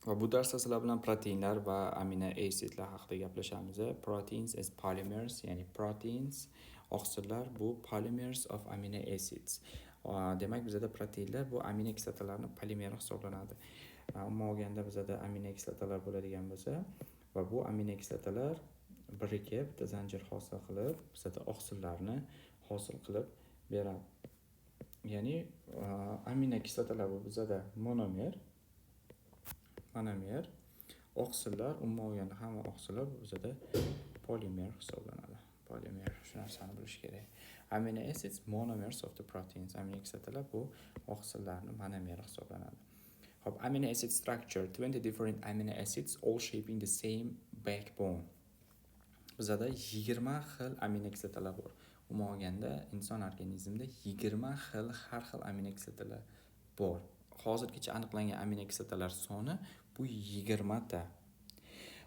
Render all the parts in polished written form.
Va bu darsda sizlar bilan proteinlar va amino acidlar haqida gaplashamiz. Proteins as polymers, ya'ni proteins oqsillar bu polymers of amino acids. Demak, bizada proteinlar bu amino kislotalarning polimeri hisoblanadi. Umuman olganda bizada amino kislotalar bo'ladigan bo'lsa va bu amino kislotalar birikib bitta zanjir hosil qilib, bizada oqsillarni hosil qilib beradi. Ya'ni amino kislotalar bu bizada monomer, oqsillar, umuman olganda hamma oqsillar bizada polimer hisoblanadi. Polimer, shu narsani bilish kerak. Amino acids monomers of the proteins. Amino kislotalar bu oqsillarning monomeri hisoblanadi. Hop, amino acid structure, 20 different amino acids all shaping the same backbone. Bizada 20 xil amino kislotalar bor. Umuman olganda inson organizmida 20 xil har xil amino kislotalar bor. Hozirgacha aniqlangan amino kislotalar soni bu 20 ta.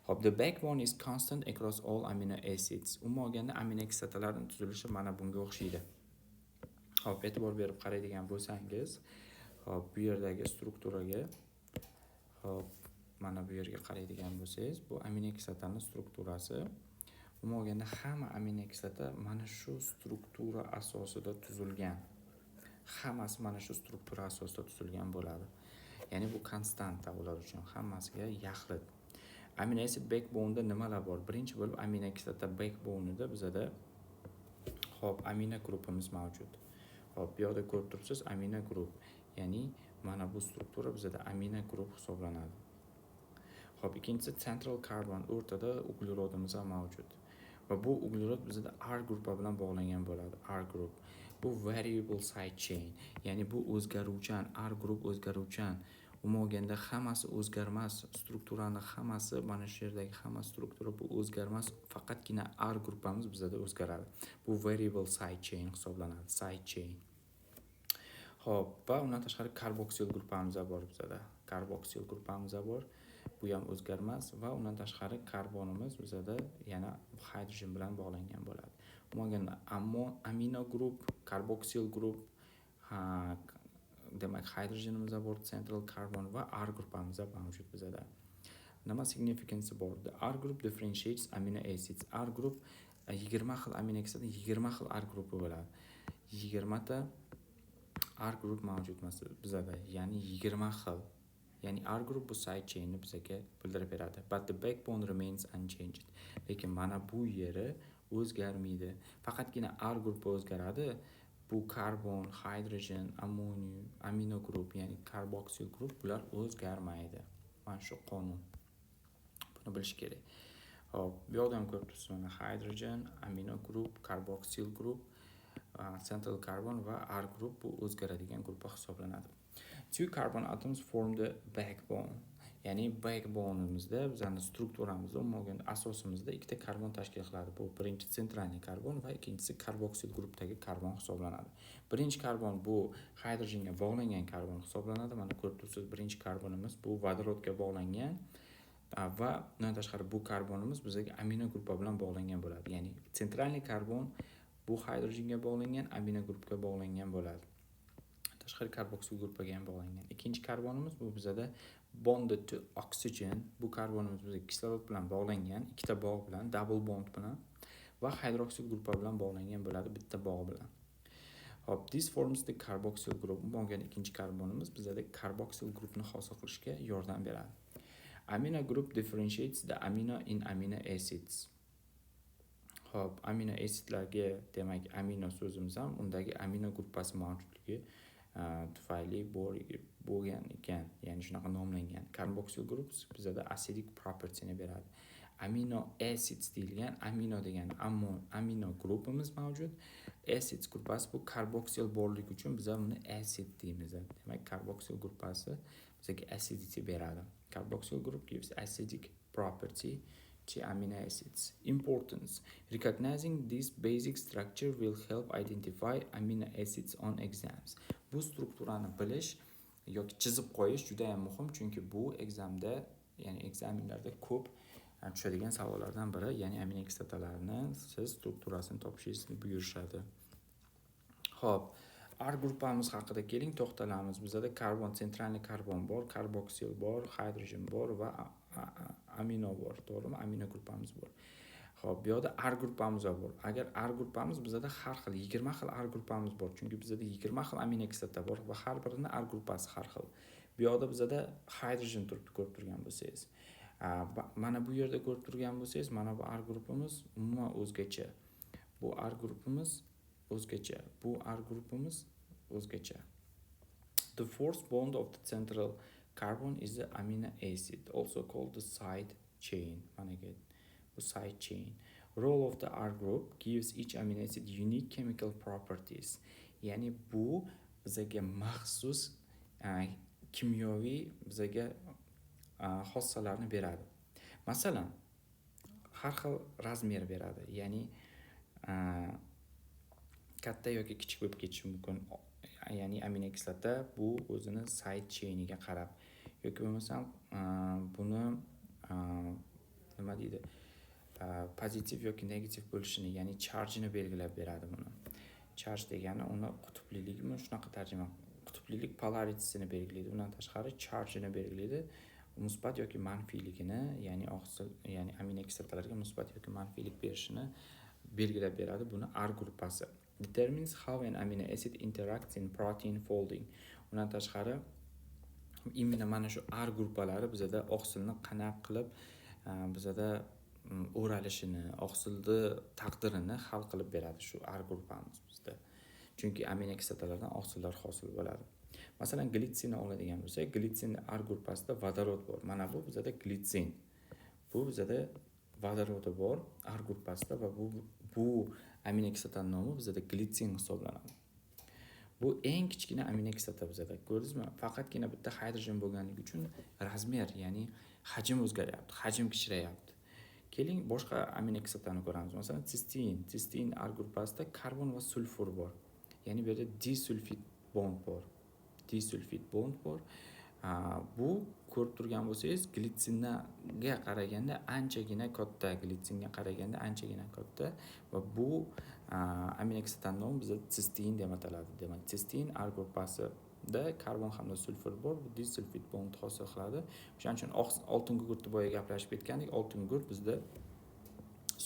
Hop, the backbone is constant across all amino acids. Umuman olganda amino kislotalarning tuzilishi mana bunga o'xshaydi. Hop, e'tibor berib qaraydigan bo'lsangiz, hop, bu yerdagi strukturaga, hop, mana bu yerga qaraydigan bo'lsangiz, bu amino kislotaning strukturasi. Umuman olganda hamma amino kislota mana shu struktura asosida tuzilgan. Hammasi mana shu struktura asosida tuzilgan bo'ladi. Ya'ni bu konstanta ular uchun hammasiga yaxlit. Amino acid backbone'da nimalar bor? Birinchi bo'lib amino kislota backbone'ida bizada hop, amino grupimiz mavjud. Hop, bu yerda ko'rib turibsiz, amino grup. Ya'ni mana bu struktura bizada amino grup hisoblanadi. Hop, ikkinchisi central carbon, o'rtada uglerodimiz mavjud. Va bu uglerod bizada R guruhi bilan bog'langan bo'ladi. R guruh. Bu variable side chain, ya'ni bu o'zgaruvchan, R guruh o'zgaruvchan. Umuman olganda hammasi o'zgarmas, strukturani hammasi, mana shu yerdagi hamma struktura bu o'zgarmas, faqatgina R guruhimiz bizada o'zgaradi. Bu variable side chain hisoblanadi, side chain. Hop, va undan tashqari karboksil guruhimiz bor bizada. Karboksil guruhimiz bor. Bu ham o'zgarmas va undan tashqari karbonimiz bizada yana hidrogen bilan bog'langan bo'ladi. Umuman amino guruh, karboksil guruh, demak hidrogenimiz bor, central carbon va R guruhimiz mavjud bizada. Nima significance bor? The R group differentiates amino acids. R guruh 20 xil amino kislota, 20 xil R guruhi bo'ladi. 20 ta R guruh mavjud bizada, ya'ni 20 xil. Ya'ni R group bu side chainni bizga bildirib beradi. But the backbone remains unchanged. Lekin mana bu yeri o'zgarmaydi. Faqatgina R guruhi o'zgaradi. Bu karbon, hidrogen, ammonium, amino guruh, ya'ni karboksil guruh bular o'zgarmaydi. Mana shu qonun. Buni bilish kerak. Hop, bu yerda ham ko'rib turibsiz, mana hidrogen, amino guruh, karboksil guruh, central carbon va R guruh bu o'zgaradigan guruh hisoblanadi. Two carbon atoms form the backbone. Ya'ni backbone'imizda, bizning strukturamizda, umuman olganda asosimizda ikkita karbon tashkil qiladi. Bu birinchi sentralniy karbon va ikkinchisi karboksil guruhdagi karbon hisoblanadi. Birinchi karbon bu hidrogenga bog'langan karbon hisoblanadi. Mana ko'rib turibsiz, birinchi karbonimiz bu vodorodga bog'langan va undan tashqari bu karbonimiz bizga amino guruhi bilan bog'langan bo'ladi. Ya'ni sentralniy karbon bu hidrogenga bog'langan, amino guruhiga bog'langan bo'ladi. Tashqari karboksil guruhiga ham bog'langan. Ikkinchi karbonimiz bu bizada bonded to oxygen. Bu karbonimiz bizga kislorod bilan bog'langan, ikkita bog' bilan, double bond bilan va hidroksil guruhi bilan bog'langan bo'ladi, bitta bog' bilan. Hop, this forms the carboxyl group. Bo'lgan ikkinchi karbonimiz bizada karboksil guruhni hosil qilishga yordam beradi. Amino group differentiates the amino in amino acids. Hop, amino acidlarga, demak, amino so'zimiz ham undagi amino gruppasi mavjudligi tufayli bo'lgan ekan, ya'ni shunaqa nomlangan. Carboxyl group bizada acidic property'ni beradi. Amino acids deyilgan, amino degani amino guruhimiz mavjud. Acids gruppasi bu carboxyl borligi uchun biz uni acid deymiz. Demak, carboxyl gruppasi bizga acidity beradi. Carboxyl group gives acidic property to amino acids. Importance. Recognizing this basic structure will help identify amino acids on exams. Bu strukturani bilish yoki chizib qo'yish juda ham muhim, chunki bu examda, ya'ni ekzaminlarda ko'p tushadigan savollardan biri, ya'ni amino kislotalarni siz strukturasini topishingizni buyurishadi. Xo'p, R gruppamiz haqida keling to'xtalamiz. Bizda karbon, sentralniy karbon bor, karboksil bor, hidrogen bor va amino bor, to'g'rimi? Amino gruppamiz bor. Xo'p, bu yerda R gruppamiz bor. Agar R gruppamiz bizda har xil 20 xil R gruppamiz bor. Chunki bizda 20 xil amino kislota bor va har birining R gruppasi har xil. Bu yerda bizda hidrogen turibdi, ko'rib turgan bo'lsangiz. Mana bu yerda ko'rib turgan bo'lsangiz, mana bu R gruppamiz umuman o'zgacha. Bu R gruppamiz o'zgacha. Bu R gruppamiz o'zgacha. The fourth bond of the central carbon is the amino acid, also called the side chain. Mana bu side chain. Role of the R group gives each amino acid unique chemical properties. Ya'ni bu bizga maxsus kimyoviy bizga xossalarni beradi. Masalan, har xil razmer beradi. Ya'ni katta yoki kichik bo'lib ketishi mumkin. Ya'ni amino kislota bu o'zini side chainiga qarab yoki bo'lmasam buni nima deydi? Pozitiv yoki negativ bo'lishini, ya'ni charge'ini belgilab beradi buni. Charge degani uni qutbligimi, shunaqa tarjima. Qutblilik polarity'sini belgilaydi. Undan tashqari charge'ini belgilaydi. Musbat yoki manfiyligini, ya'ni ya'ni amino kislotalarga musbat yoki manfiylik berishini belgilab beradi. Buni R gruppasi. Determines how an amino acid interacts in protein folding. Undan tashqari imенно mana shu R gruppalari bizda oqsilni qanaqa qilib bizda o'ralishini, oqsilni taqdirini hal qilib beradi shu R gruppamiz bizda. Chunki amino kislotalardan oqsillar hosil bo'ladi. Masalan, glitsinni oladigan bo'lsak, glitsin R gruppasida vodorod bor. Mana bu bizda glitsin. Bu bizda vodorodi bor R gruppasida va bu amino kislotaning nomi bizda glitsin hisoblanadi. Bu eng kichkina amino kislota bizda. Ko'rdingizmi? Faqatgina bitta hidrogen bo'lganligi uchun razmer, ya'ni hajm o'zgaryapti, hajm kichrayapti. Keling, boshqa amino kislotani ko'ramiz. Masalan, sistein. Sistein R gruppasida karbon va sulfur bor. Ya'ni bu yerda disulfid bond bor. Disulfid bond bor. Bu ko'rib turgan bo'lsangiz, glitsinga qaraganda anchagina katta, glitsinga qaraganda anchagina katta va bu amino kislotaning nomi bizda sistein deb ataladi. Demak, sistein R gruppasida karbon hamda sulfur bor. Bu disulfid bond hosil qiladi. O'shaning uchun oltin gugurtni boya gaplashib ketgandik. Oltin gugurt bizda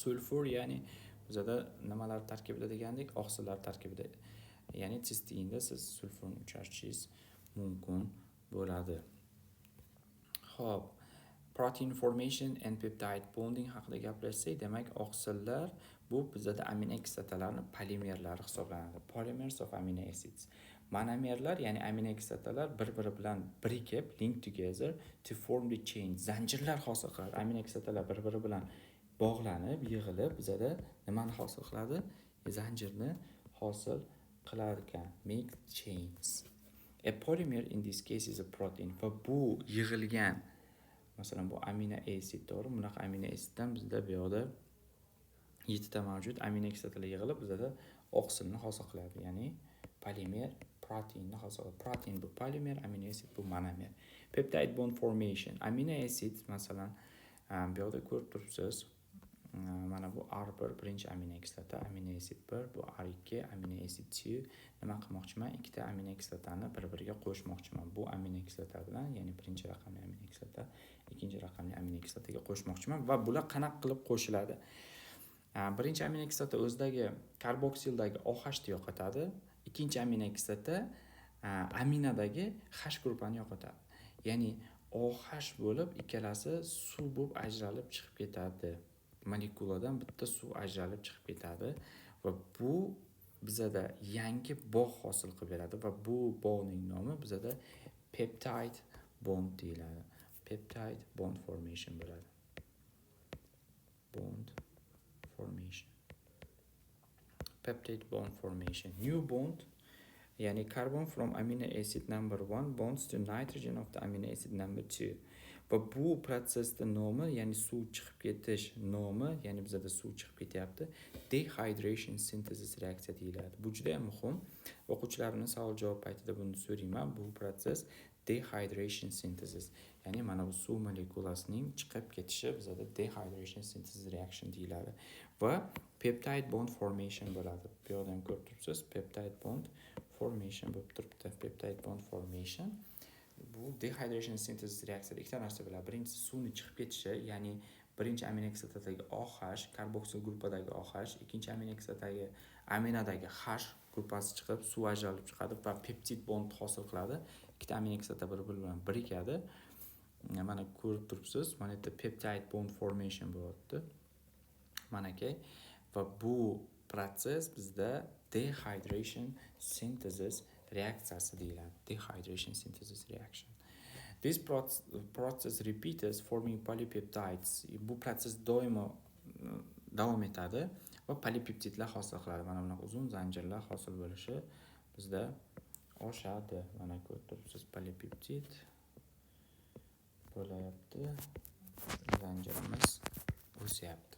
sulfur, ya'ni bizda nimalar tarkibida degandik? Oqsillar tarkibida. Ya'ni sisteinda siz sulfurni uchratishingiz mumkin bo'ladi. Xo'p, protein formation and peptide bonding haqida gaplashsak, demak, oqsillar bu bizda amino kislotalarning polimerlari hisoblanadi. Polymers of amino acids. Monomerlar, ya'ni amino kislotalar bir-biri bilan birikib, link together to form the chain. Zanjirlar hosil qiladi. Amino kislotalar bir-biri bilan bog'lanib, yig'ilib, bizda nimani hosil qiladi? Zanjirni hosil qilar ekan. Make chains. A polymer in this case is a protein. Va bu yig'ilgan, masalan, bu amino acid, to'g'ri? Bunaqa amino aciddan bizda bu yoqda 7 ta mavjud amino kislotalar yig'ilib bizda oqsilni hosil qiladi. Ya'ni polimer proteinni hosil qiladi. Protein bu polimer, amino acid bu monomer. Peptide bond formation. Amino acid, masalan, bu yoqda ko'rib turibsiz. Mana bu R1 birinchi amino kislota, amino acid 1, bu R2 amino acid 2. Nima qilmoqchiman? Ikkita amino kislotani bir-biriga qo'shmoqchiman. Bu amino kislota bilan, ya'ni birinchi raqamli amino kislota, ikkinchi raqamli amino kislotaga qo'shmoqchiman va bular qanaqa qilib qo'shiladi? Birinchi amino kislota o'zidagi karboksildagi OH-ni yo'qotadi. Ikkinchi amino kislota aminodagi H guruhini yo'qotadi. Ya'ni OH bo'lib ikkalasi suv bo'lib ajralib chiqib ketadi. Molekuladan bitta suv ajralib chiqib ketadi va bu bizda yangi bog' hosil qilib beradi va bu bog'ning nomi bizda peptide bond deyiladi. Peptide bond formation bo'ladi. Bond formation. Peptide bond formation. New bond, ya'ni carbon from amino acid number 1 bonds to nitrogen of the amino acid number 2. Va bu protsessda nomi, ya'ni suv chiqib ketish nomi, ya'ni bizda suv chiqib ketyapti, dehydration synthesis reaksiya deyiladi. Bu juda ham muhim. O'quvchilarning savol javob paytida buni so'rayman. Bu protsess dehydration synthesis, ya'ni mana bu suv molekulasining chiqib ketishi bizada dehydration synthesis reaction deyiladi va peptide bond formation bo'ladi. Bu yerda ham ko'rib turibsiz, peptide bond formation bo'lib turibdi. Peptide bond formation bu dehydration synthesis reaksiyada ikkita narsa bo'ladi. Birinchisi suvning chiqib ketishi, ya'ni birinchi amino kislotadagi OH, karboksil gruppadagi OH, ikkinchi amino kislotadagi aminodagi H gruppasi chiqib, suv ajralib chiqadi va peptid bond hosil qiladi. Ikkita amino kislota bir-biri bilan birikadi. Mana ko'rib turibsiz, mana bu peptide bond formation bo'lyapti. Mana aka, va bu proses bizda dehydration synthesis reaksiyasi deyiladi. Dehydration synthesis reaction. This process repeats forming polypeptides. Bu proses doimo davom etadi va polipeptidlar hosil qiladi. Mana bunaqa uzun zanjirlar hosil bo'lishi bizda oshadi. Mana ko'rib turibsiz, polipeptid bo'layapti. Zanjirimiz o'syapti.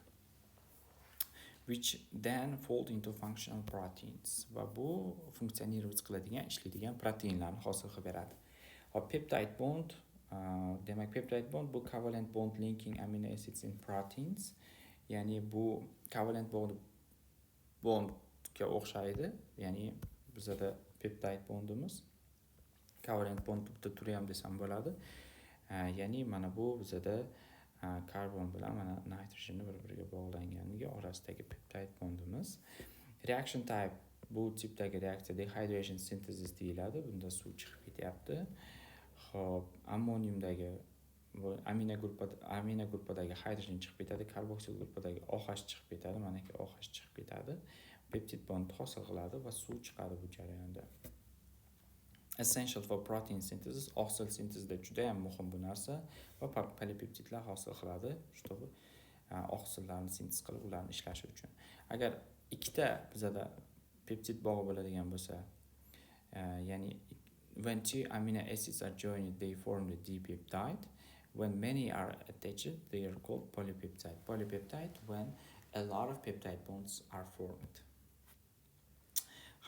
Which then fold into functional proteins. Va bu funksionirovать qiladigan, ishlaydigan proteinlarni hosil qilib beradi. Hop, peptide bond, demak peptide bond bu covalent bond linking amino acids in proteins. Ya'ni bu covalent bondga o'xshaydi. Ya'ni bizada peptide bondimiz covalent bond bitta turi ham desam bo'ladi. Ya'ni mana bu bizada karbon bilan mana nitrogenni bir-biriga bog'langanligi orasidagi peptide bondimiz. Reaction type, bu tipdagi reaksiya dehydration synthesis deyiladi. Bunda suv chiqib ketyapti. Xo'p, ammoniumdagi bu amino gruppadagi hidrogen chiqib ketadi, karboksil gruppadagi OH chiqib ketadi, mana ki OH chiqib ketadi. Peptid bond hosil qiladi va suv chiqadi bu jarayonda. Essential for protein synthesis, oqsil sintezida juda ham muhim bu narsa va polipeptidlar hosil qiladi, чтобы oqsillarni sintez qilib ularni ishlashi uchun. Agar ikkita bizada peptid bog'i bo'ladigan bo'lsa, ya'ni when two amino acids are joined, they form the dipeptide. When many are attached, they are called polypeptide. Polypeptide when a lot of peptide bonds are formed.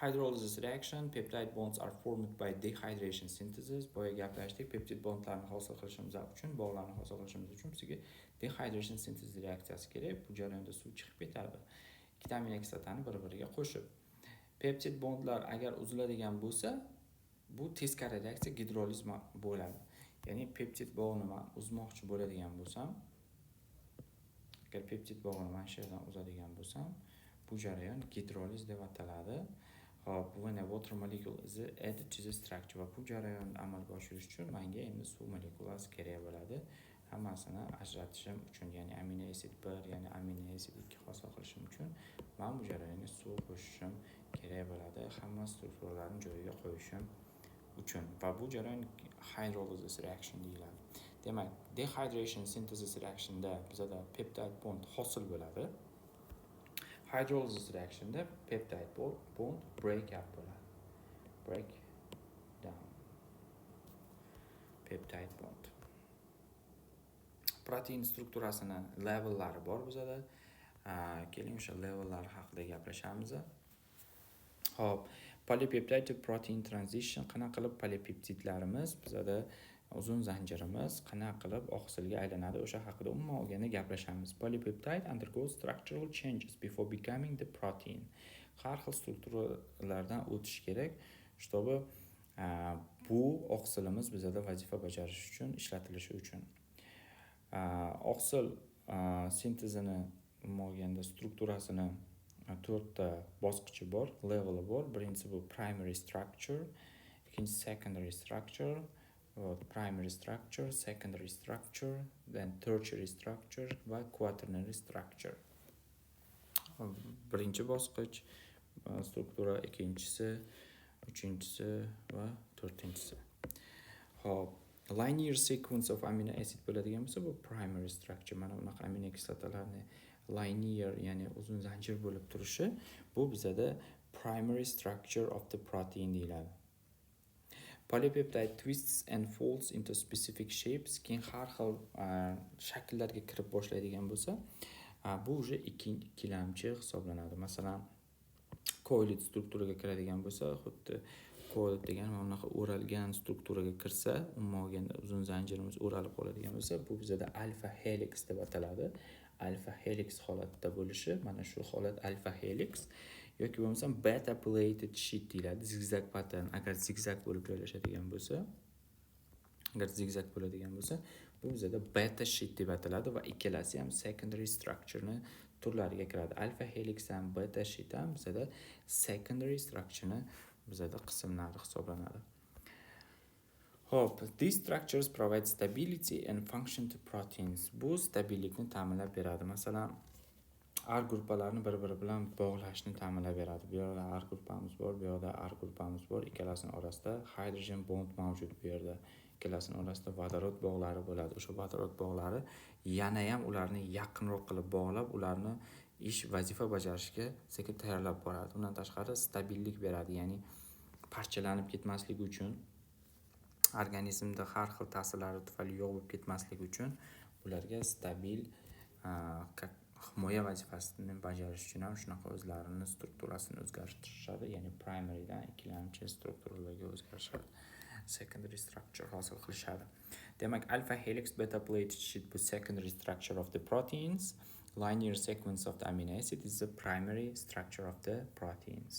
Hydrolysis reaction, peptide bonds are formed by dehydration synthesis. Boya gaplashdik, peptid bondlarni hosil qilishimiz uchun, bog'larni hosil qilishimiz uchun bizga dehydration synthesis reaksiyasi kerak. Bu jarayonda suv chiqib ketadi. Ikkita amino kislotani bir-biriga qo'shib. Peptid bondlar agar uziladigan bo'lsa, bu teskari reaksiya gidroliz bo'ladi. Ya'ni peptid bog'ini men uzmoqchi bo'ladigan bo'lsam, agar peptid bog'ini men shu yerdan uzadigan bo'lsam, bu jarayon gidroliz deb ataladi. Hop, when a water molecule is added to the structure, va bu jarayonni amalga oshirish uchun menga endi suv molekulasi kerak bo'ladi. Hammasini ajratishim uchun, ya'ni amino asid 1, ya'ni amino asid 2 hosil qilishim uchun men bu jarayonga suv qo'shishim kerak bo'ladi. Hamma strukturalarni joyiga qo'yishim uchun va bu jarayon hydrolysis reaction deyiladi. Demak, dehydration synthesis reactionda bizada peptide bond hosil bo'ladi. Hydrolysis reactionda peptide bond break up bo'ladi. Break down. Peptide bond. Protein strukturasini levellari bor bizada. Keling o'sha levellar haqida gaplashamiz. Hop, polypeptide to protein transition, qanaqa qilib polipeptidlarimiz bizada uzun zanjirimiz qanaqa qilib oqsilga aylanadi, o'sha haqida umuman olganda gaplashamiz. Polypeptide undergoes structural changes before becoming the protein. Har xil strukturalardan o'tish kerak, чтобы bu oqsilimiz bizada vazifa bajarish uchun, ishlatilishi uchun. Oqsil sintezini olganda strukturasini 4 ta bosqichi bor, leveli bor. Birinchisi bu primary structure, ikkinchisi secondary structure, primary structure, secondary structure, then tertiary structure va quaternary structure. Birinchi bosqich struktura, ikkinchisi, uchinchisi va to'rtinchisi. Hop, linear sequence of amino acid bo'ladigan bo'lsa, bu primary structure. Mana bunaqa amino kislotalarni linear, ya'ni uzun zanjir bo'lib turishi, bu bizada primary structure of the protein deyiladi. Polypeptide twists and folds into specific shapes. Keyin har xil shakllarga kirib boshlaydigan bo'lsa, bu уже ikkilamchi hisoblanadi. Masalan, coiled strukturaga kiradigan bo'lsa, xuddi coiled degan mana bunaqa o'ralgan strukturaga kirsa, umuman olganda uzun zanjirimiz o'ralib qoladigan bo'lsa, bu bizda alfa helix deb ataladi. Alfa helix holatda bo'lishi, mana shu holat alfa helix yoki bo'lmasa beta plated sheet deyiladi. Zigzag pattern. Agar zigzag bo'lib joylashadigan bo'lsa, bu bizda beta sheet deb ataladi va ikkalasi ham secondary structure turlariga kiradi. Alfa helix ham beta sheet ham bizda secondary structure bizda qismlari hisoblanadi. Hop, these structures provide stability and function to proteins. Bu stabillikni ta'minlab beradi. Masalan, R gruppalarni bir-biri bilan bog'lashni ta'minlab beradi. Bu yerda R gruppamiz bor, bu yerda R gruppamiz bor. Ikkalasining orasida hydrogen bond mavjud bu yerda. Ikkalasining orasida vodorod bog'lari bo'ladi. O'sha vodorod bog'lari yana ham ularni yaqinroq qilib bog'lab, ularni ish vazifa bajarishga sekin tayyorlab boradi. Undan tashqari stabillik beradi, ya'ni parchalanib ketmasligi uchun, organizmda har xil ta'sirlari tufayli yo'q bo'lib ketmasligi uchun ularga stabil himoya vazifasini bajarish uchun ham shunaqa o'zlarini strukturasini o'zgartirishadi, ya'ni primarydan ikkilamchi strukturalarga o'zgarishadi, secondary structure hosil qilishadi. Demak, alpha helix beta plated sheet bu secondary structure of the proteins. Linear sequence of the amino acid is the primary structure of the proteins.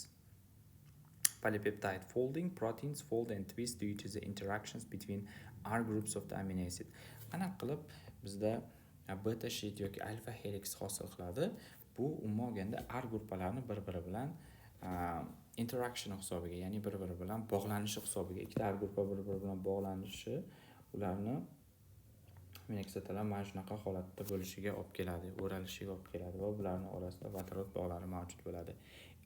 Polypeptide folding, proteins fold and twist due to the interactions between R groups of the amino acid. Qanaqa qilib bizda beta sheet yoki alfa helix hosil qiladi? Bu umuman olganda R gruppalarni bir-biri bilan interaction hisobiga, ya'ni bir-biri bilan bog'lanishi hisobiga, ikkita R gruppa bir-biri bilan bog'lanishi ularni amino kislotalar mana shunaqa holatda bo'lishiga olib keladi, o'ralishiga olib keladi va ularning orasida vodorod bog'lari mavjud bo'ladi.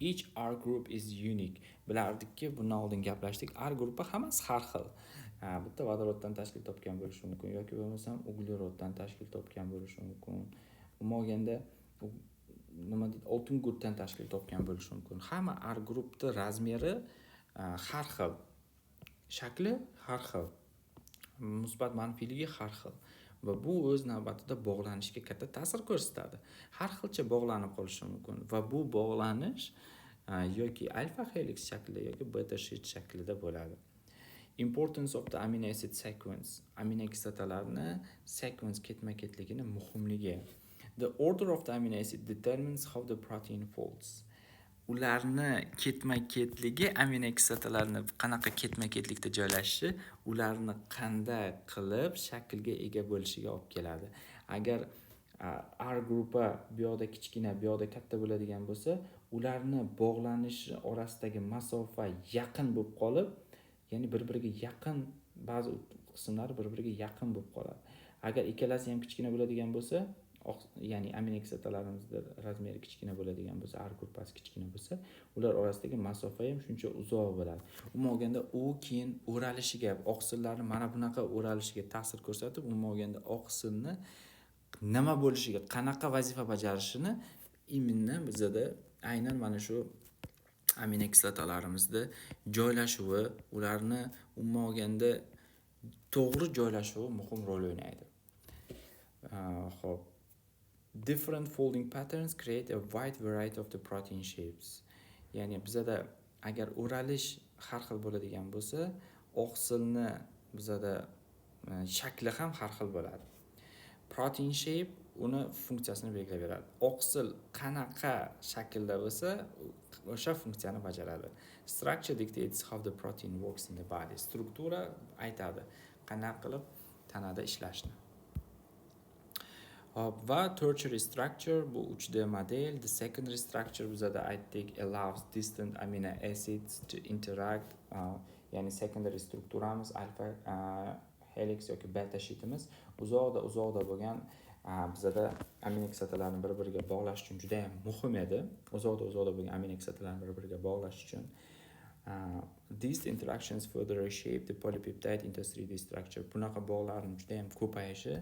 Each R group is unique. Bilardikki, bundan oldin gaplashdik, R gruppa hammasi har xil. Bitta vodoroddan tashkil topgan bo'lishi mumkin yoki bo'lmasa ugleroddan tashkil topgan bo'lishi mumkin. Umuman olganda nima deydi, oltin gurtdan tashkil topgan bo'lishi mumkin. Hamma R grupning razmeri har xil. Shakli har xil. Musbat manfiyligi har xil. Va bu o'z navbatida bog'lanishga katta ta'sir ko'rsatadi. Har xilcha bog'lanib qolishi mumkin va bu bog'lanish yoki alfa helix shaklida yoki beta sheet shaklida bo'ladi. Importance of the amino acid sequence. Amino kislotalarni sequence ketma-ketligini muhimligi. The order of the amino acid determines how the protein folds. Ularni ketma-ketligi, amino kislotalarni qanaqa ketma-ketlikda joylashishi, ularni qanday qilib shaklga ega bo'lishiga olib keladi. Agar R gruppa bu yoqda kichkina, bu yoqda katta bo'ladigan bo'lsa, ularni bog'lanishi orasidagi masofa yaqin bo'lib qolib, ya'ni bir-biriga yaqin, ba'zi qismlari bir-biriga yaqin bo'lib qoladi. Agar ikkalasi ham kichkina bo'ladigan bo'lsa, ya'ni amino kislotalarimizda razmeri kichkina bo'ladigan bo'lsa, R gruppasi kichkina bo'lsa, ular orasidagi masofa ham shuncha uzoq bo'ladi. Umuman olganda u keyin o'ralishiga, oqsillarni mana bunaqa o'ralishiga ta'sir ko'rsatib, umuman olganda oqsilni nima bo'lishiga, qanaqa vazifa bajarishini imminni bizda aynan mana shu amino kislotalarimizda joylashuvi, ularni umuman olganda to'g'ri joylashuvi muhim rol o'ynaydi. Xo'p, different folding patterns create a wide variety of the protein shapes. Ya'ni bizda agar o'ralish har xil bo'ladigan bo'lsa, oqsilni bizda shakli ham har xil bo'ladi. Protein shape uni funksiyasini belgilab beradi. Oqsil qanaqa shaklda bo'lsa, o'sha funksiyani bajaradi. Structure dictates how the protein works in the body. Struktura aytadi qanaqa qilib tanada ishlashni. Va tertiary structure bu 3D model. The secondary structure bizda aytdik, allows distant amino acids to interact. Ya'ni secondary strukturamiz alfa helix yoki beta sheetimiz uzoqda bo'lgan bizda amino kislotalarni bir-biriga bog'lash uchun juda ham muhim edi. Uzoqda bo'lgan amino kislotalarni bir-biriga bog'lash uchun these interactions further reshape the polypeptide into 3D structure. Bunaqa bog'larning juda ham ko'payishi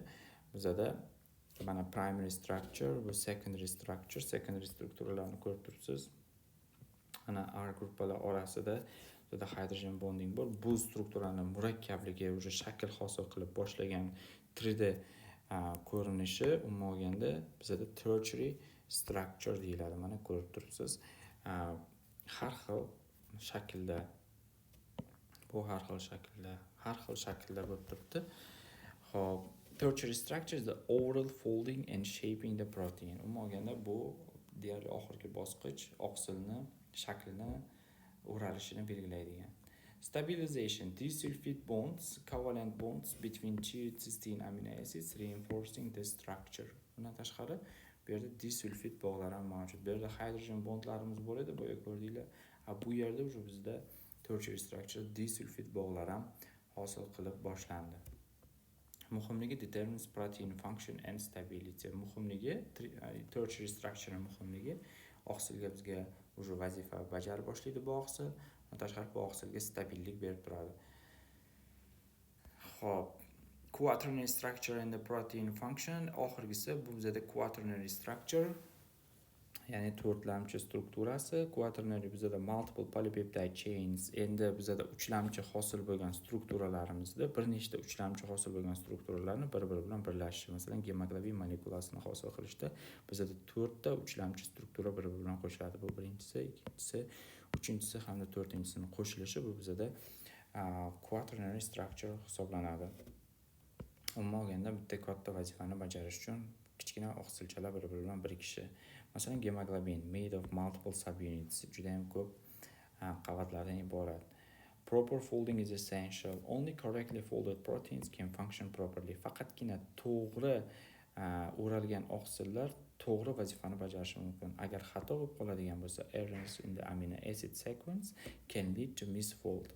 bizda mana primary structure va secondary strukturalarni ko'rib turibsiz. Ana R gruppalar orasida bizda hydrogen bonding bor. Bu strukturaning murakkabligi, o'sha shakl hosil qilib boshlagan 3D ko'rinishi umuman olganda bizda tertiary structure deyiladi. Mana ko'rib turibsiz. Har xil shaklda bu har xil shaklda bo'lib turibdi. Xo'p, tertiary structure is the oral folding and shaping the protein. Umuman olganda bu deyarli oxirgi bosqich oqsilni shaklini o'ralishini belgilaydigan. Stabilization, disulfide bonds, covalent bonds between two cysteine amino acids reinforcing the structure. Bundan tashqari bu yerda disulfid bog'lar ham mavjud. Bu yerda hidrogen bondlarimiz bor edi, boya ko'rdinglar. Bu yerda уже bizda tertiary structure disulfid bog'lar ham hosil qilib boshlandi. Muhimligi determines protein function and stability. Muhimligi tertiary structure muhimligi oqsilga bizga уже vazifa bajarib boshlaydi bu oqsil. Tashqari bu oqsilga stabillik berib turadi. Xo'p, quaternary structure and the protein function. Oxirgisi bu bizda quaternary structure, ya'ni to'rtlamchi strukturasi. Quaternary bizda multiple polypeptide chains. Endi bizda uchlamchi hosil bo'lgan strukturalarimizni, bir nechta uchlamchi hosil bo'lgan strukturalarni bir-biri bilan birlashishi, masalan, gemoglobin molekulasini hosil qilishda bizda 4 ta uchlamchi struktura bir-biri bilan qo'shiladi. Bu birinchisi, ikkinchisi, uchinchisi hamda to'rtinchisini qo'shilishi bu bizda quaternary structure hisoblanadi. Umuman olganda bitta katta vazifani bajarish uchun kichkina oqsilchalar bir-biri bilan birikishi. Masalan, gemoglobin made of multiple subunits, juda ham ko'p qavatlardan iborat. Proper folding is essential. Only correctly folded proteins can function properly. Faqatgina to'g'ri o'ralgan oqsillar to'g'ri vazifani bajarishi mumkin. Agar xato bo'lib qoladigan bo'lsa, errors in the amino acid sequence can lead to misfold.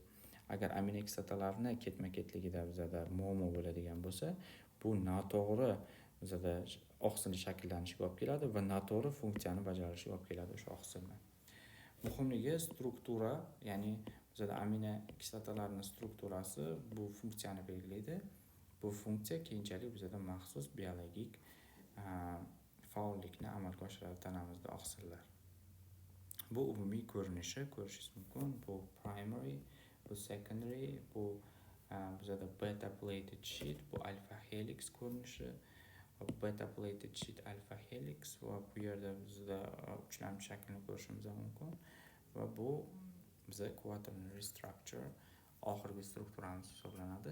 Agar amino kislotalarni ketma-ketligida bizada muammo bo'ladigan bo'lsa, bu noto'g'ri bizada oqsil shakllanishiga olib keladi va noto'g'ri funksiyani bajarishiga olib keladi o'sha oqsilni. Muhimligi struktura, ya'ni bizada amino kislotalarning strukturasi bu funksiyani belgilaydi. Bu funksiya keyinchalik bizada maxsus biologik faollikni amalga oshiradi tanamizda oqsillar. Bu umumiy ko'rishingiz mumkin. Bu primary, bu secondary, bu bizada beta plated sheet, bu alpha helix ko'rinishi. Beta plated sheet, alpha helix va bu yerda bizda uchlamchi shaklni ko'rishimiz mumkin. Va bu bizda quaternary structure oxirgi strukturamiz hisoblanadi.